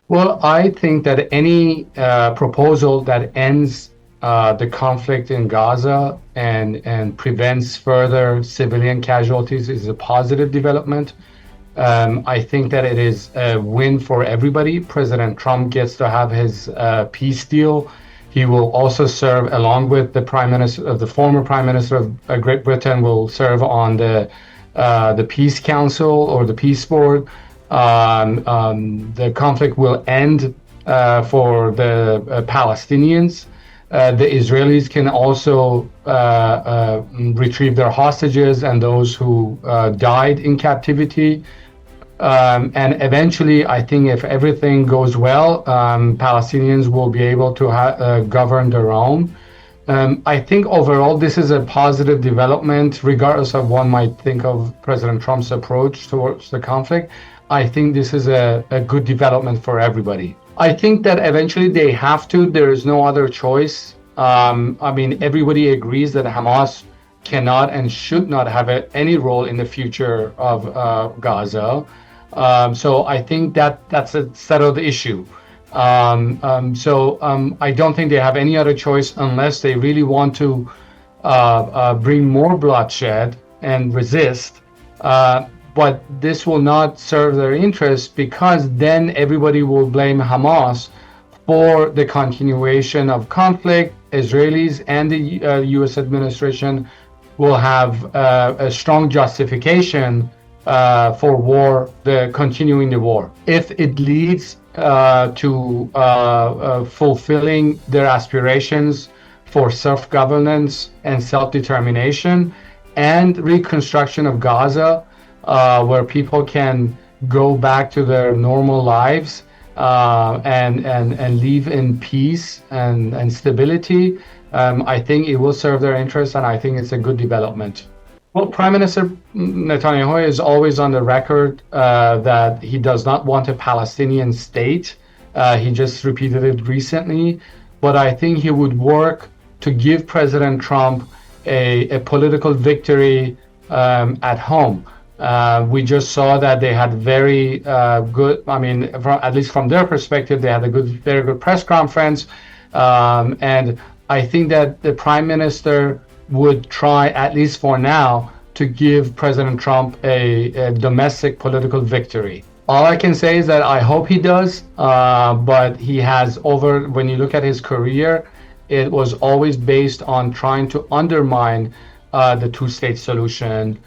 Well, I think that any proposal that ends the conflict in Gaza and prevents further civilian casualties is a positive development. I think that it is a win for everybody. President Trump gets to have his peace deal. He will also serve, along with the Prime Minister, the former Prime Minister of Great Britain, will serve on the Peace Council or the Peace Board. The conflict will end for the Palestinians. The Israelis can also retrieve their hostages and those who died in captivity. And eventually, I think if everything goes well, Palestinians will be able to govern their own. I think overall, this is a positive development, regardless of one might think of President Trump's approach towards the conflict. I think this is a good development for everybody. I think that eventually they have to. There is no other choice. I mean, everybody agrees that Hamas cannot and should not have any role in the future of Gaza. So I think that's a settled issue. I don't think they have any other choice unless they really want to bring more bloodshed and resist. But this will not serve their interests, because then everybody will blame Hamas for the continuation of conflict. Israelis and the U.S. administration will have a strong justification for war, continuing the war. If it leads to fulfilling their aspirations for self-governance and self-determination and reconstruction of Gaza, where people can go back to their normal lives and live in peace and stability, I think it will serve their interests, and I think it's a good development. Well, Prime Minister Netanyahu is always on the record that he does not want a Palestinian state. He just repeated it recently. But I think he would work to give President Trump a political victory at home. We just saw that they had very good, I mean, at least from their perspective, they had very good press conference. And I think that the Prime Minister would try, at least for now, to give President Trump a domestic political victory. All I can say is that I hope he does, but he has when you look at his career, it was always based on trying to undermine the two-state solution,